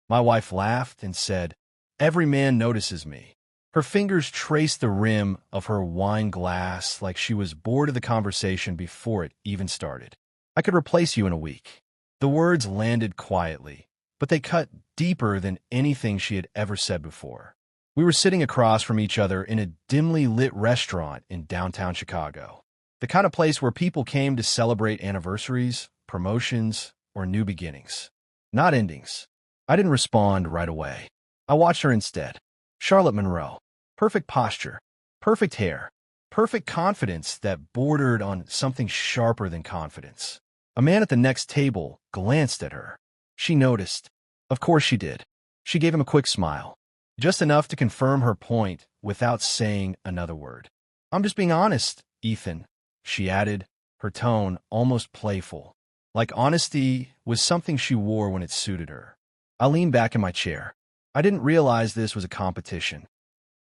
My wife laughed and said, "Every man notices me." Her fingers traced the rim of her wine glass like she was bored of the conversation before it even started. "I could replace you in a week." The words landed quietly, but they cut deeper than anything she had ever said before. We were sitting across from each other in a dimly lit restaurant in downtown Chicago. The kind of place where people came to celebrate anniversaries, promotions, or new beginnings, not endings. I didn't respond right away. I watched her instead. Charlotte Monroe. Perfect posture, perfect hair, perfect confidence that bordered on something sharper than confidence. A man at the next table glanced at her. She noticed. Of course she did. She gave him a quick smile, just enough to confirm her point without saying another word. "I'm just being honest, Ethan," she added, her tone almost playful, like honesty was something she wore when it suited her. I leaned back in my chair. I didn't realize this was a competition.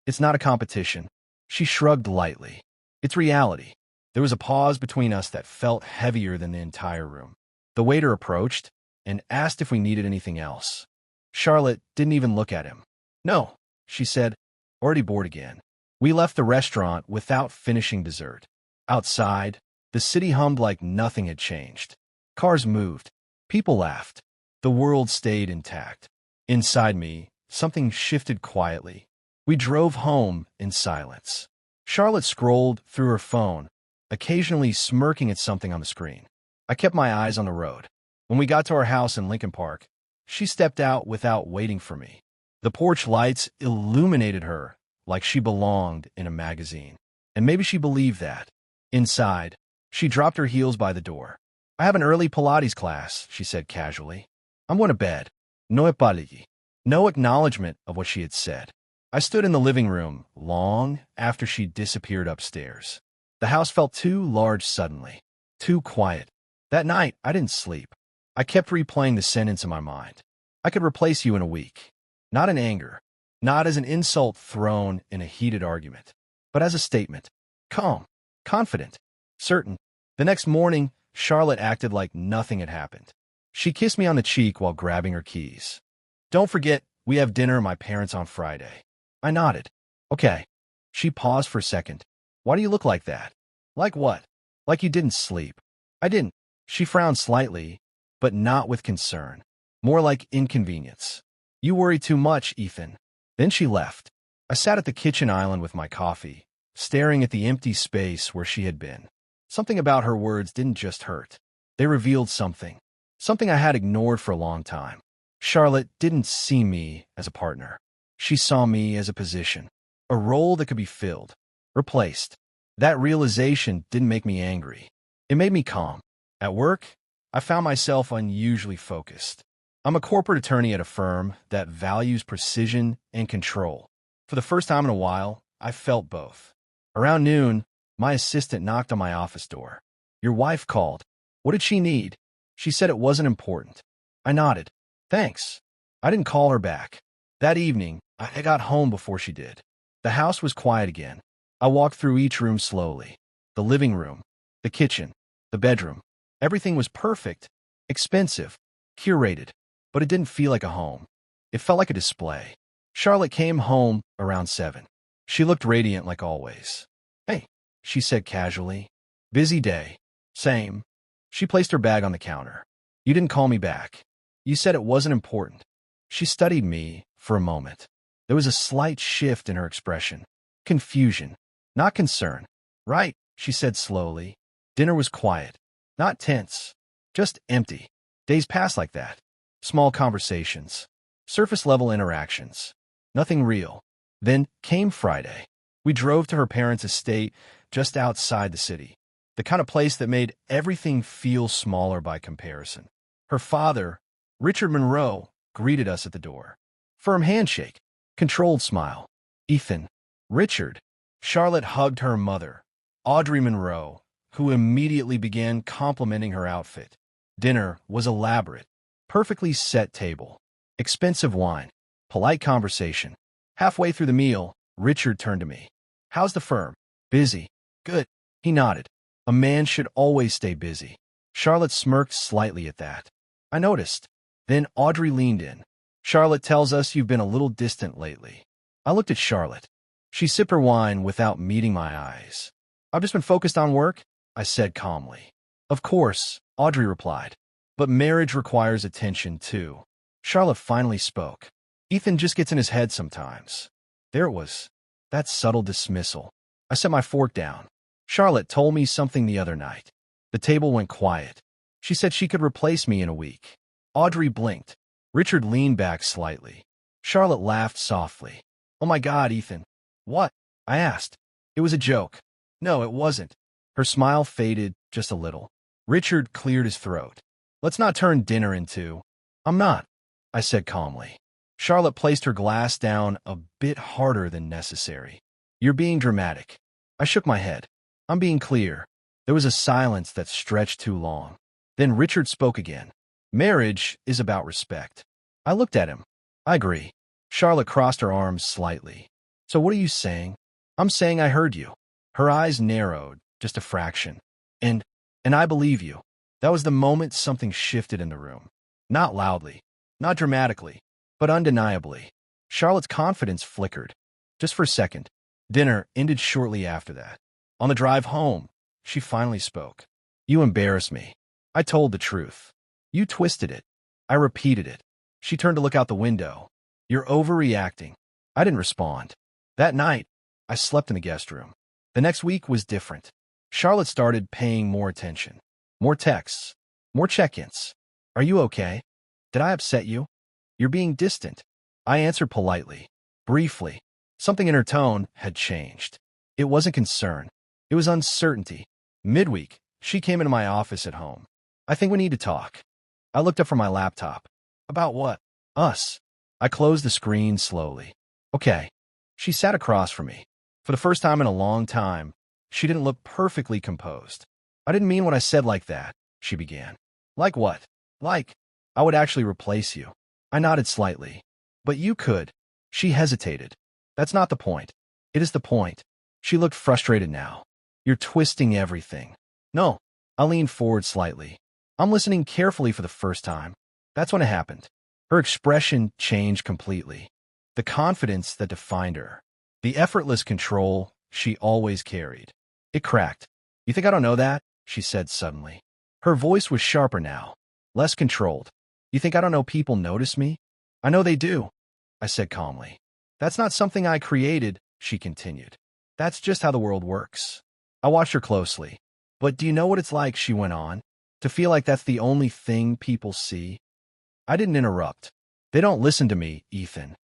"It's not a competition." She shrugged lightly. "It's reality." There was a pause between us that felt heavier than the entire room. The waiter approached and asked if we needed anything else. Charlotte didn't even look at him. "No," she said, already bored again. We left the restaurant without finishing dessert. Outside, the city hummed like nothing had changed. Cars moved. People laughed. The world stayed intact. Inside me, something shifted quietly. We drove home in silence. Charlotte scrolled through her phone, occasionally smirking at something on the screen. I kept my eyes on the road. When we got to our house in Lincoln Park, she stepped out without waiting for me. The porch lights illuminated her like she belonged in a magazine. And maybe she believed that. Inside, she dropped her heels by the door. "I have an early Pilates class," she said casually. "I'm going to bed." No apology. No acknowledgement of what she had said. I stood in the living room long after she disappeared upstairs. The house felt too large suddenly, too quiet. That night, I didn't sleep. I kept replaying the sentence in my mind. "I could replace you in a week." Not in anger, not as an insult thrown in a heated argument, but as a statement. Calm, confident, certain. The next morning, Charlotte acted like nothing had happened. She kissed me on the cheek while grabbing her keys. "Don't forget, we have dinner at my parents' on Friday." I nodded. "Okay." She paused for a second. "Why do you look like that?" "Like what?" "Like you didn't sleep." "I didn't." She frowned slightly, but not with concern. More like inconvenience. "You worry too much, Ethan." Then she left. I sat at the kitchen island with my coffee, staring at the empty space where she had been. Something about her words didn't just hurt. They revealed something. Something I had ignored for a long time. Charlotte didn't see me as a partner. She saw me as a position, a role that could be filled, replaced. That realization didn't make me angry. It made me calm. At work, I found myself unusually focused. I'm a corporate attorney at a firm that values precision and control. For the first time in a while, I felt both. Around noon, my assistant knocked on my office door. "Your wife called." "What did she need?" "She said it wasn't important." I nodded. "Thanks." I didn't call her back. That evening, I got home before she did. The house was quiet again. I walked through each room slowly. The living room, the kitchen, the bedroom. Everything was perfect, expensive, curated, but it didn't feel like a home. It felt like a display. Charlotte came home around 7. She looked radiant like always. "Hey," she said casually. "Busy day." "Same." She placed her bag on the counter. "You didn't call me back. You said it wasn't important." She studied me for a moment. There was a slight shift in her expression. Confusion, not concern. "Right," she said slowly. Dinner was quiet. Not tense, just empty. Days passed like that. Small conversations. Surface-level interactions. Nothing real. Then came Friday. We drove to her parents' estate just outside the city. The kind of place that made everything feel smaller by comparison. Her father, Richard Monroe, greeted us at the door. Firm handshake. Controlled smile. "Ethan." "Richard." Charlotte hugged her mother, Audrey Monroe, who immediately began complimenting her outfit. Dinner was elaborate. Perfectly set table. Expensive wine. Polite conversation. Halfway through the meal, Richard turned to me. "How's the firm?" "Busy." "Good." He nodded. A man should always stay busy. Charlotte smirked slightly at that. I noticed. Then Audrey leaned in. Charlotte tells us you've been a little distant lately. I looked at Charlotte. She sipped her wine without meeting my eyes. I've just been focused on work, I said calmly. Of course, Audrey replied. But marriage requires attention too. Charlotte finally spoke. Ethan just gets in his head sometimes. There it was. That subtle dismissal. I set my fork down. Charlotte told me something the other night. The table went quiet. She said she could replace me in a week. Audrey blinked. Richard leaned back slightly. Charlotte laughed softly. Oh my God, Ethan. What? I asked. It was a joke. No, it wasn't. Her smile faded just a little. Richard cleared his throat. Let's not turn dinner into... I'm not, I said calmly. Charlotte placed her glass down a bit harder than necessary. You're being dramatic. I shook my head. I'm being clear. There was a silence that stretched too long. Then Richard spoke again. Marriage is about respect. I looked at him. I agree. Charlotte crossed her arms slightly. So what are you saying? I'm saying I heard you. Her eyes narrowed, just a fraction. And I believe you. That was the moment something shifted in the room. Not loudly, not dramatically, but undeniably. Charlotte's confidence flickered. Just for a second. Dinner ended shortly after that. On the drive home, she finally spoke. You embarrass me. I told the truth. You twisted it. I repeated it. She turned to look out the window. You're overreacting. I didn't respond. That night, I slept in the guest room. The next week was different. Charlotte started paying more attention. More texts. More check-ins. Are you okay? Did I upset you? You're being distant. I answered politely. Briefly. Something in her tone had changed. It wasn't concern. It was uncertainty. Midweek, she came into my office at home. I think we need to talk. I looked up from my laptop. About what? Us. I closed the screen slowly. Okay. She sat across from me. For the first time in a long time, she didn't look perfectly composed. I didn't mean what I said like that, she began. Like what? Like, I would actually replace you. I nodded slightly. But you could. She hesitated. That's not the point. It is the point. She looked frustrated now. You're twisting everything. No. I leaned forward slightly. I'm listening carefully for the first time. That's when it happened. Her expression changed completely. The confidence that defined her. The effortless control she always carried. It cracked. You think I don't know that? She said suddenly. Her voice was sharper now. Less controlled. You think I don't know people notice me? I know they do, I said calmly. That's not something I created, she continued. That's just how the world works. I watched her closely. But do you know what it's like, she went on, to feel like that's the only thing people see? I didn't interrupt. They don't listen to me, Ethan.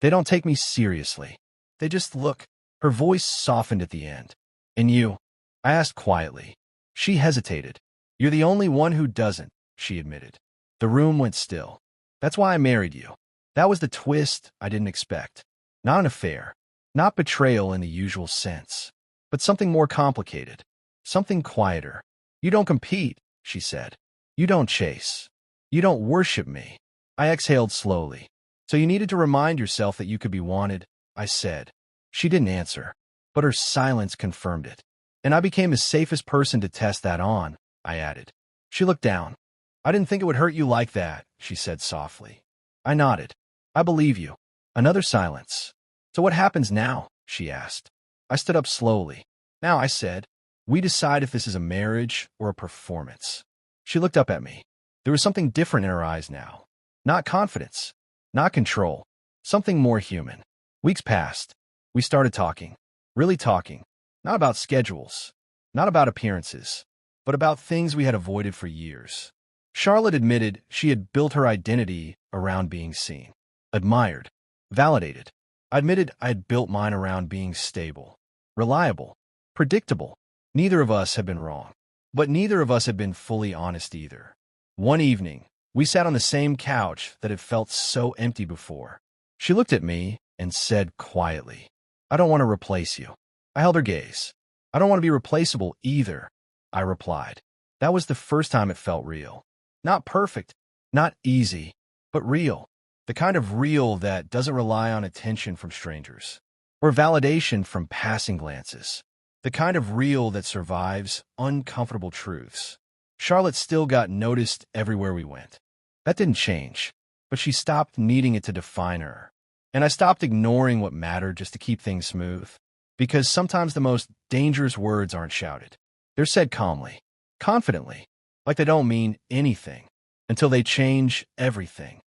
They don't take me seriously. They just look. Her voice softened at the end. And you? I asked quietly. She hesitated. You're the only one who doesn't, she admitted. The room went still. That's why I married you. That was the twist I didn't expect. Not an affair. Not betrayal in the usual sense. But something more complicated. Something quieter. You don't compete, she said. You don't chase. You don't worship me. I exhaled slowly. So you needed to remind yourself that you could be wanted, I said. She didn't answer, but her silence confirmed it. And I became the safest person to test that on, I added. She looked down. I didn't think it would hurt you like that, she said softly. I nodded. I believe you. Another silence. So what happens now? She asked. I stood up slowly. Now, I said, we decide if this is a marriage or a performance. She looked up at me. There was something different in her eyes now. Not confidence. Not control. Something more human. Weeks passed. We started talking. Really talking. Not about schedules. Not about appearances. But about things we had avoided for years. Charlotte admitted she had built her identity around being seen, admired, validated. I admitted I had built mine around being stable, reliable, predictable. Neither of us had been wrong. But neither of us had been fully honest either. One evening, we sat on the same couch that had felt so empty before. She looked at me and said quietly, I don't want to replace you. I held her gaze. I don't want to be replaceable either, I replied. That was the first time it felt real. Not perfect, not easy, but real. The kind of real that doesn't rely on attention from strangers or validation from passing glances. The kind of real that survives uncomfortable truths. Charlotte still got noticed everywhere we went. That didn't change. but she stopped needing it to define her. And I stopped ignoring what mattered just to keep things smooth. Because sometimes the most dangerous words aren't shouted. They're said calmly, confidently, like they don't mean anything, until they change everything.